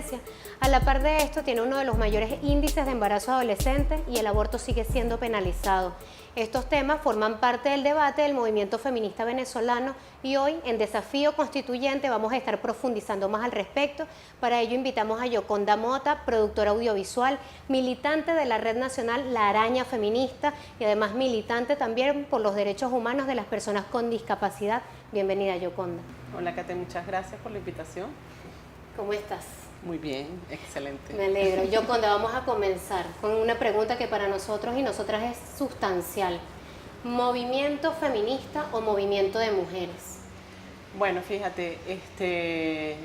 adolescencia. A la par de esto, tiene uno de los mayores índices de embarazo adolescente y el aborto sigue siendo penalizado. Estos temas forman parte del debate del movimiento feminista venezolano y hoy en Desafío Constituyente vamos a estar profundizando más al respecto. Para ello invitamos a Yoconda Mota, productora audiovisual, militante de la Red Nacional La Araña Feminista y además militante también por los derechos humanos de las personas con discapacidad. Bienvenida, Yoconda. Hola, Kate, muchas gracias por la invitación. ¿Cómo estás? Muy bien, excelente. Me alegro. Yoconda, vamos a comenzar con una pregunta que para nosotros y nosotras es sustancial. ¿Movimiento feminista o movimiento de mujeres? Bueno, fíjate, ese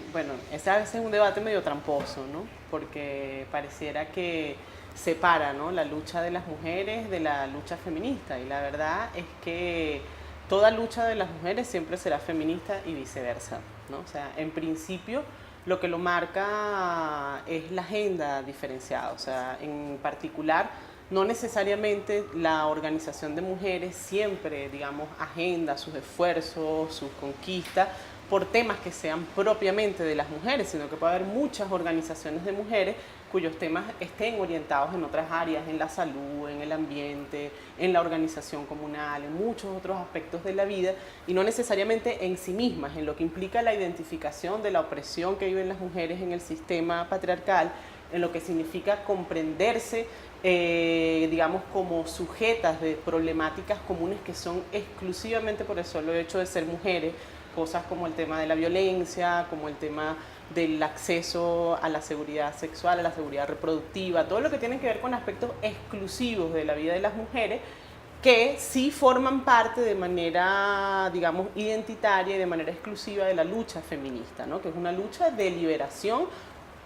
a veces es un debate medio tramposo, ¿no? Porque pareciera que separa, ¿no?, la lucha de las mujeres de la lucha feminista, y la verdad es que toda lucha de las mujeres siempre será feminista y viceversa, ¿no? O sea, en principio lo que lo marca es la agenda diferenciada, o sea, en particular no necesariamente la organización de mujeres siempre, digamos, agenda sus esfuerzos, sus conquistas por temas que sean propiamente de las mujeres, sino que puede haber muchas organizaciones de mujeres cuyos temas estén orientados en otras áreas, en la salud, en el ambiente, en la organización comunal, en muchos otros aspectos de la vida, y no necesariamente en sí mismas, en lo que implica la identificación de la opresión que viven las mujeres en el sistema patriarcal, en lo que significa comprenderse, digamos, como sujetas de problemáticas comunes que son exclusivamente por el solo hecho de ser mujeres, cosas como el tema de la violencia, como el tema del acceso a la seguridad sexual, a la seguridad reproductiva, todo lo que tiene que ver con aspectos exclusivos de la vida de las mujeres, que sí forman parte de manera, digamos, identitaria y de manera exclusiva de la lucha feminista, ¿no? Que es una lucha de liberación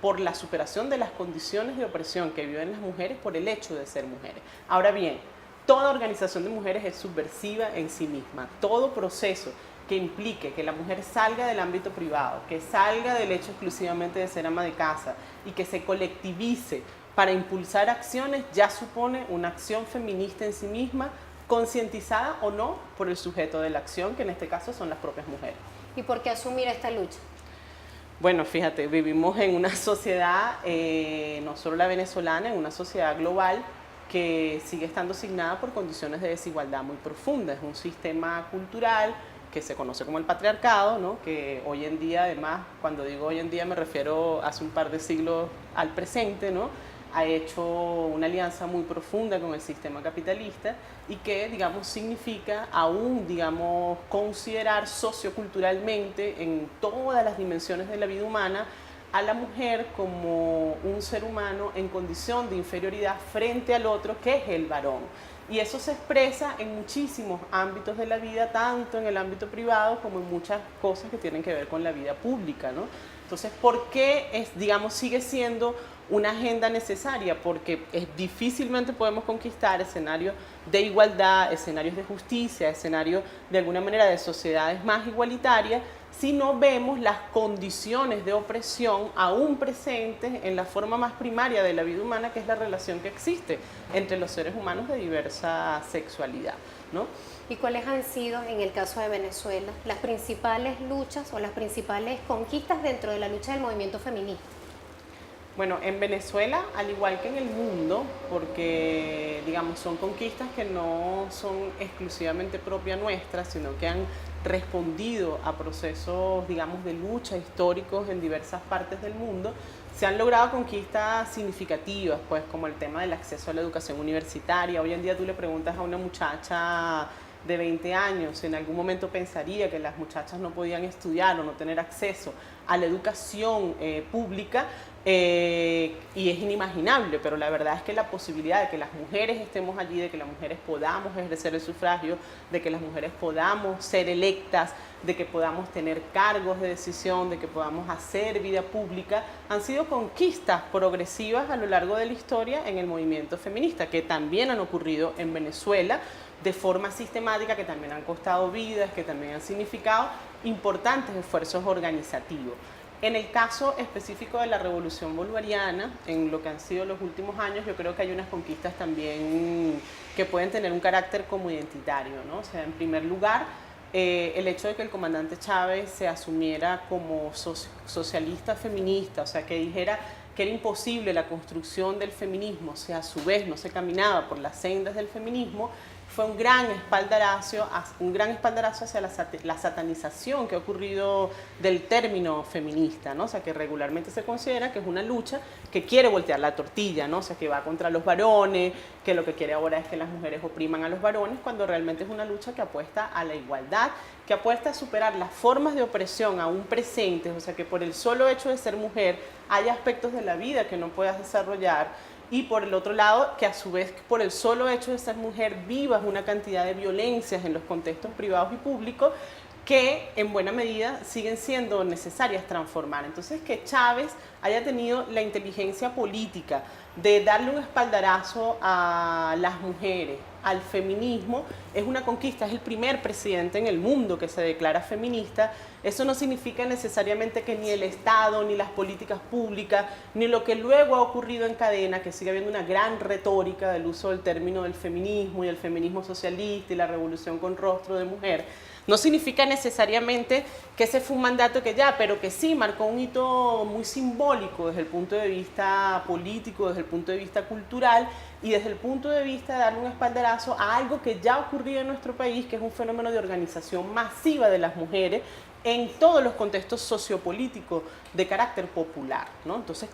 por la superación de las condiciones de opresión que viven las mujeres por el hecho de ser mujeres. Ahora bien, toda organización de mujeres es subversiva en sí misma. Todo proceso que implique que la mujer salga del ámbito privado, que salga del hecho exclusivamente de ser ama de casa y que se colectivice para impulsar acciones, ya supone una acción feminista en sí misma, concientizada o no por el sujeto de la acción, que en este caso son las propias mujeres. ¿Y por qué asumir esta lucha? Bueno, fíjate, vivimos en una sociedad, no solo la venezolana, en una sociedad global que sigue estando signada por condiciones de desigualdad muy profundas. Es un sistema cultural que se conoce como el patriarcado, ¿no?, que hoy en día, además, cuando digo hoy en día me refiero hace un par de siglos al presente, ¿no?, ha hecho una alianza muy profunda con el sistema capitalista y que, digamos, significa aún, digamos, considerar socioculturalmente en todas las dimensiones de la vida humana a la mujer como un ser humano en condición de inferioridad frente al otro, que es el varón. Y eso se expresa en muchísimos ámbitos de la vida, tanto en el ámbito privado como en muchas cosas que tienen que ver con la vida pública, ¿no? Entonces, ¿por qué digamos, sigue siendo una agenda necesaria? Porque difícilmente podemos conquistar escenarios de igualdad, escenarios de justicia, escenarios de alguna manera de sociedades más igualitarias, si no vemos las condiciones de opresión aún presentes en la forma más primaria de la vida humana, que es la relación que existe entre los seres humanos de diversa sexualidad, ¿no? ¿Y cuáles han sido, en el caso de Venezuela, las principales luchas o las principales conquistas dentro de la lucha del movimiento feminista? Bueno, en Venezuela, al igual que en el mundo, porque, digamos, son conquistas que no son exclusivamente propias nuestras, sino que han respondido a procesos, digamos, de lucha históricos en diversas partes del mundo, se han logrado conquistas significativas, pues, como el tema del acceso a la educación universitaria. Hoy en día tú le preguntas a una muchacha de 20 años, en algún momento pensaría que las muchachas no podían estudiar o no tener acceso a la educación pública, y es inimaginable, pero la verdad es que la posibilidad de que las mujeres estemos allí, de que las mujeres podamos ejercer el sufragio, de que las mujeres podamos ser electas, de que podamos tener cargos de decisión, de que podamos hacer vida pública, han sido conquistas progresivas a lo largo de la historia en el movimiento feminista, que también han ocurrido en Venezuela de forma sistemática, que también han costado vidas, que también han significado importantes esfuerzos organizativos. En el caso específico de la revolución bolivariana, en lo que han sido los últimos años, yo creo que hay unas conquistas también que pueden tener un carácter como identitario, ¿no? O sea, en primer lugar, el hecho de que el comandante Chávez se asumiera como socialista feminista, o sea, que dijera que era imposible la construcción del feminismo, o sea, a su vez no se caminaba por las sendas del feminismo, fue un gran espaldarazo hacia la satanización que ha ocurrido del término feminista, ¿no? O sea, que regularmente se considera que es una lucha que quiere voltear la tortilla, ¿no? O sea, que va contra los varones, que lo que quiere ahora es que las mujeres opriman a los varones, cuando realmente es una lucha que apuesta a la igualdad, que apuesta a superar las formas de opresión aún presentes, o sea, que por el solo hecho de ser mujer hay aspectos de la vida que no puedas desarrollar, y por el otro lado, que a su vez por el solo hecho de ser mujer vivas una cantidad de violencias en los contextos privados y públicos que en buena medida siguen siendo necesarias transformar. Entonces, que Chávez haya tenido la inteligencia política de darle un espaldarazo a las mujeres, al feminismo, es una conquista, es el primer presidente en el mundo que se declara feminista. Eso no significa necesariamente que ni el Estado, ni las políticas públicas, ni lo que luego ha ocurrido en cadena, que sigue habiendo una gran retórica del uso del término del feminismo y el feminismo socialista y la revolución con rostro de mujer, no significa necesariamente que ese fue un mandato que ya, pero que sí marcó un hito muy simbólico desde el punto de vista político, desde el punto de vista cultural y desde el punto de vista de darle un espaldarazo a algo que ya ha ocurrido en nuestro país, que es un fenómeno de organización masiva de las mujeres en todos los contextos sociopolíticos de carácter popular, ¿no? Entonces,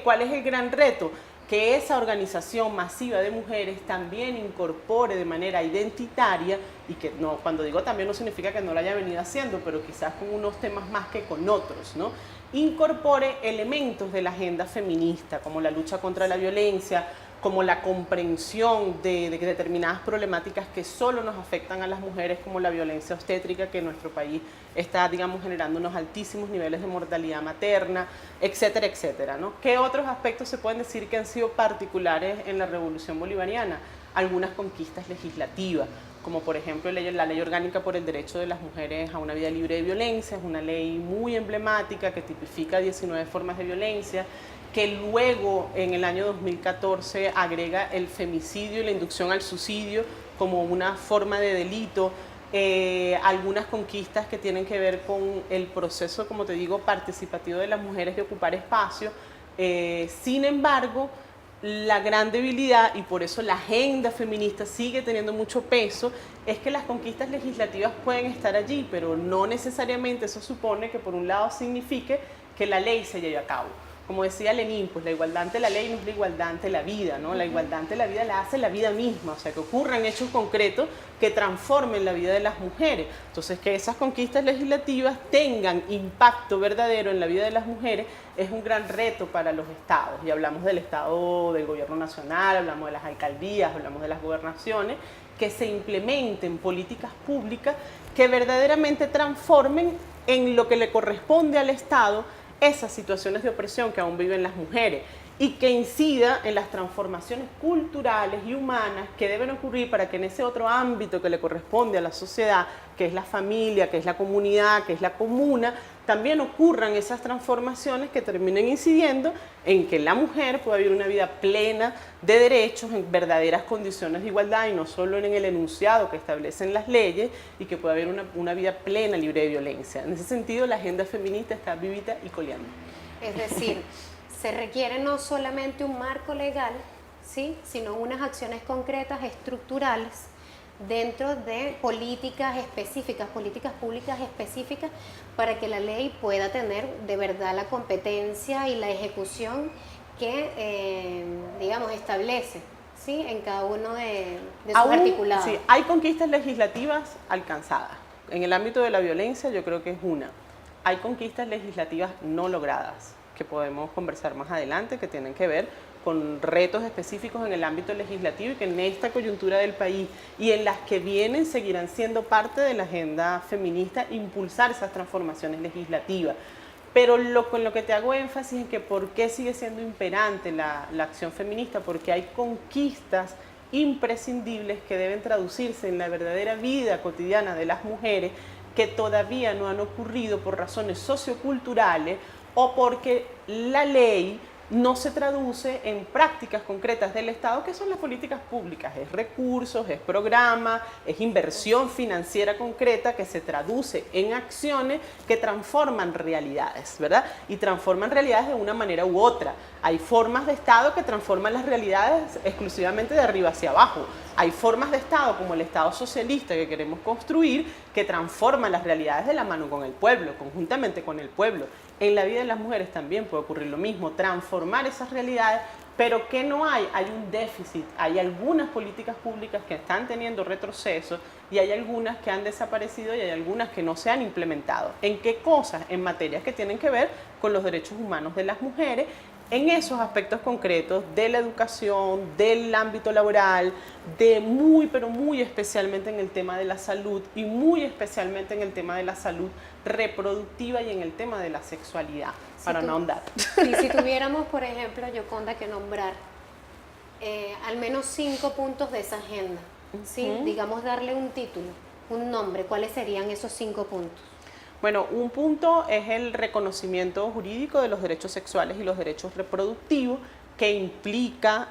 ¿cuál es el gran reto? Que esa organización masiva de mujeres también incorpore de manera identitaria, y que no, cuando digo también no significa que no lo haya venido haciendo, pero quizás con unos temas más que con otros, ¿no? Incorpore elementos de la agenda feminista, como la lucha contra la violencia, como la comprensión de determinadas problemáticas que solo nos afectan a las mujeres, como la violencia obstétrica, que en nuestro país está, digamos, generando unos altísimos niveles de mortalidad materna, etcétera, etcétera, ¿no? ¿Qué otros aspectos se pueden decir que han sido particulares en la Revolución Bolivariana? Algunas conquistas legislativas, como por ejemplo la Ley Orgánica por el Derecho de las Mujeres a una Vida Libre de Violencia, es una ley muy emblemática que tipifica 19 formas de violencia, que luego en el año 2014 agrega el femicidio y la inducción al suicidio como una forma de delito. Algunas conquistas que tienen que ver con el proceso, como te digo, participativo de las mujeres de ocupar espacio. Sin embargo, la gran debilidad, y por eso la agenda feminista sigue teniendo mucho peso, es que las conquistas legislativas pueden estar allí, pero no necesariamente eso supone que por un lado signifique que la ley se lleve a cabo. Como decía Lenin, pues la igualdad ante la ley no es la igualdad ante la vida, ¿no? La igualdad ante la vida la hace la vida misma, o sea, que ocurran hechos concretos que transformen la vida de las mujeres. Entonces, que esas conquistas legislativas tengan impacto verdadero en la vida de las mujeres es un gran reto para los estados. Y hablamos del estado, del gobierno nacional, hablamos de las alcaldías, hablamos de las gobernaciones, que se implementen políticas públicas que verdaderamente transformen en lo que le corresponde al Estado esas situaciones de opresión que aún viven las mujeres y que incida en las transformaciones culturales y humanas que deben ocurrir para que en ese otro ámbito que le corresponde a la sociedad, que es la familia, que es la comunidad, que es la comuna, también ocurran esas transformaciones que terminen incidiendo en que la mujer pueda vivir una vida plena de derechos en verdaderas condiciones de igualdad y no solo en el enunciado que establecen las leyes, y que pueda haber una vida plena, libre de violencia. En ese sentido, la agenda feminista está vivita y coleando. Es decir, se requiere no solamente un marco legal, ¿sí?, sino unas acciones concretas, estructurales, dentro de políticas específicas, políticas públicas específicas, para que la ley pueda tener de verdad la competencia y la ejecución que, digamos, establece, ¿sí?, en cada uno de sus articulados. Sí, hay conquistas legislativas alcanzadas. En el ámbito de la violencia yo creo que es una. Hay conquistas legislativas no logradas, que podemos conversar más adelante, que tienen que ver con retos específicos en el ámbito legislativo y que en esta coyuntura del país y en las que vienen seguirán siendo parte de la agenda feminista impulsar esas transformaciones legislativas. Pero con lo que te hago énfasis es que por qué sigue siendo imperante la acción feminista, porque hay conquistas imprescindibles que deben traducirse en la verdadera vida cotidiana de las mujeres que todavía no han ocurrido por razones socioculturales o porque la ley no se traduce en prácticas concretas del Estado, que son las políticas públicas, es recursos, es programa, es inversión financiera concreta que se traduce en acciones que transforman realidades, ¿verdad? Y transforman realidades de una manera u otra. Hay formas de Estado que transforman las realidades exclusivamente de arriba hacia abajo. Hay formas de Estado, como el Estado socialista que queremos construir, que transforman las realidades de la mano con el pueblo, conjuntamente con el pueblo. En la vida de las mujeres también puede ocurrir lo mismo, transformar esas realidades, pero ¿qué no hay? Hay un déficit, hay algunas políticas públicas que están teniendo retroceso y hay algunas que han desaparecido y hay algunas que no se han implementado. ¿En qué cosas? En materias que tienen que ver con los derechos humanos de las mujeres, en esos aspectos concretos de la educación, del ámbito laboral, de pero muy especialmente en el tema de la salud y muy especialmente en el tema de la salud reproductiva y en el tema de la sexualidad, para no ahondar. Y si tuviéramos, por ejemplo, Yoconda, que nombrar al menos 5 puntos de esa agenda, ¿sí? Digamos, darle un título, un nombre, ¿cuáles serían esos 5 puntos? Bueno, un punto es el reconocimiento jurídico de los derechos sexuales y los derechos reproductivos, que implica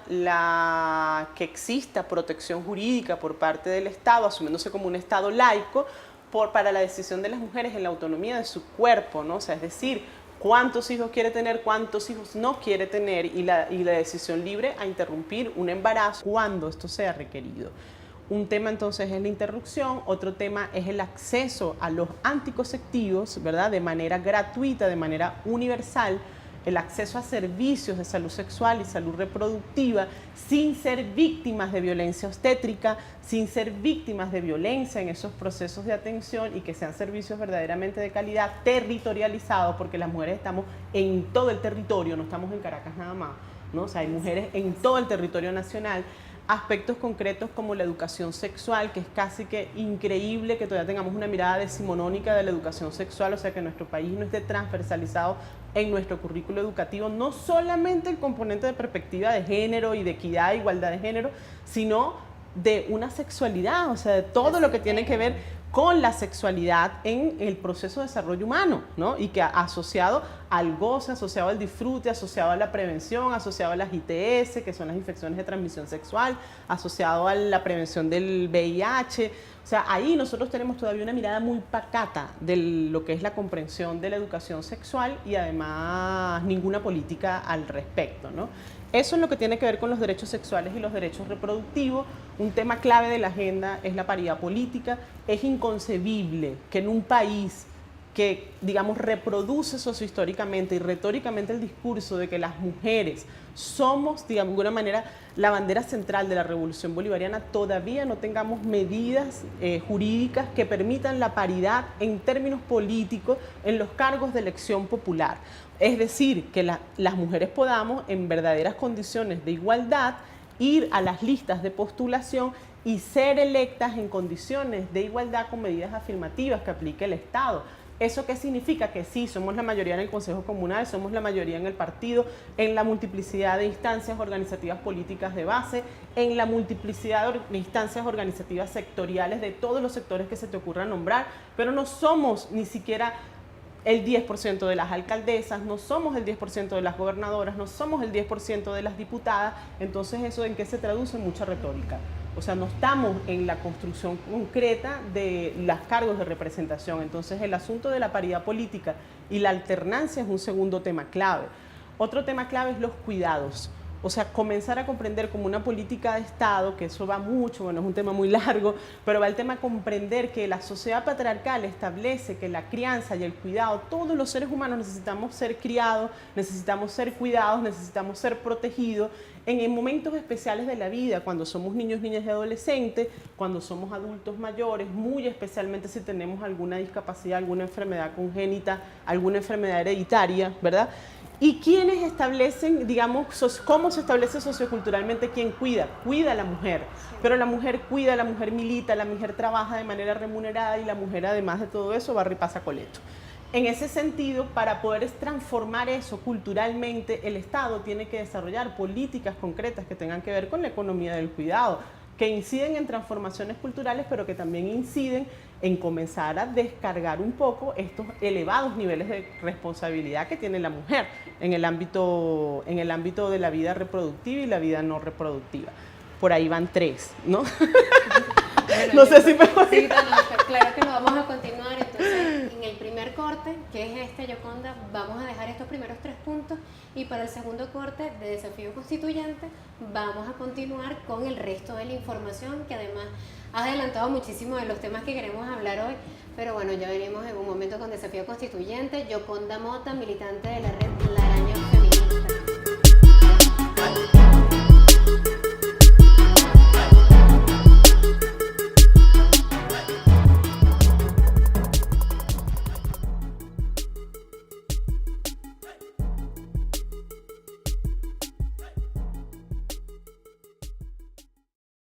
que exista protección jurídica por parte del Estado, asumiéndose como un Estado laico, para la decisión de las mujeres en la autonomía de su cuerpo, ¿no? O sea, es decir, cuántos hijos quiere tener, cuántos hijos no quiere tener y la decisión libre a interrumpir un embarazo cuando esto sea requerido. Un tema entonces es la interrupción, otro tema es el acceso a los anticonceptivos, ¿verdad? De manera gratuita, de manera universal, el acceso a servicios de salud sexual y salud reproductiva sin ser víctimas de violencia obstétrica, sin ser víctimas de violencia en esos procesos de atención y que sean servicios verdaderamente de calidad, territorializados, porque las mujeres estamos en todo el territorio, no estamos en Caracas nada más, ¿no? O sea, hay mujeres en todo el territorio nacional. Aspectos concretos como la educación sexual, que es casi que increíble que todavía tengamos una mirada decimonónica de la educación sexual, o sea que nuestro país no esté transversalizado en nuestro currículo educativo, no solamente el componente de perspectiva de género y de equidad e igualdad de género, sino de una sexualidad, o sea, de todo lo que tiene que ver con la sexualidad en el proceso de desarrollo humano, ¿no? Y que asociado al goce, asociado al disfrute, asociado a la prevención, asociado a las ITS, que son las infecciones de transmisión sexual, asociado a la prevención del VIH. O sea, ahí nosotros tenemos todavía una mirada muy pacata de lo que es la comprensión de la educación sexual y además ninguna política al respecto, ¿no? Eso es lo que tiene que ver con los derechos sexuales y los derechos reproductivos. Un tema clave de la agenda es la paridad política. Es inconcebible que en un país que, digamos, reproduce sociohistóricamente y retóricamente el discurso de que las mujeres somos, digamos, de alguna manera, la bandera central de la revolución bolivariana, todavía no tengamos medidas jurídicas que permitan la paridad en términos políticos en los cargos de elección popular. Es decir, que las mujeres podamos, en verdaderas condiciones de igualdad, ir a las listas de postulación y ser electas en condiciones de igualdad con medidas afirmativas que aplique el Estado. ¿Eso qué significa? Que sí, somos la mayoría en el Consejo Comunal, somos la mayoría en el partido, en la multiplicidad de instancias organizativas políticas de base, en la multiplicidad de instancias organizativas sectoriales de todos los sectores que se te ocurra nombrar, pero no somos ni siquiera el 10% de las alcaldesas, no somos el 10% de las gobernadoras, no somos el 10% de las diputadas. Entonces, ¿eso en qué se traduce? En mucha retórica. O sea, no estamos en la construcción concreta de los cargos de representación. Entonces, el asunto de la paridad política y la alternancia es un segundo tema clave. Otro tema clave es los cuidados. O sea, comenzar a comprender como una política de Estado, que eso va mucho, bueno, es un tema muy largo, pero va el tema de comprender que la sociedad patriarcal establece que la crianza y el cuidado, todos los seres humanos necesitamos ser criados, necesitamos ser cuidados, necesitamos ser protegidos en momentos especiales de la vida, cuando somos niños, niñas y adolescentes, cuando somos adultos mayores, muy especialmente si tenemos alguna discapacidad, alguna enfermedad congénita, alguna enfermedad hereditaria, ¿verdad? ¿Y quiénes establecen, digamos, cómo se establece socioculturalmente quién cuida? Cuida a la mujer, pero la mujer cuida, la mujer milita, la mujer trabaja de manera remunerada y la mujer, además de todo eso, barre y pasa coleto. En ese sentido, para poder transformar eso culturalmente, el Estado tiene que desarrollar políticas concretas que tengan que ver con la economía del cuidado. que inciden en transformaciones culturales, pero que también inciden en comenzar a descargar un poco estos elevados niveles de responsabilidad que tiene la mujer en el ámbito de la vida reproductiva y la vida no reproductiva. Por ahí van 3, ¿no? Bueno, no sé si me voy. Sí, claro que lo vamos a continuar. Entonces, en el primer corte, que es este, Yoconda, vamos a dejar estos primeros 3 puntos y para el segundo corte de Desafío Constituyente vamos a continuar con el resto de la información, que además has adelantado muchísimo de los temas que queremos hablar hoy, pero bueno, ya veremos en un momento con Desafío Constituyente. Yoconda Mota, militante de la red La Araña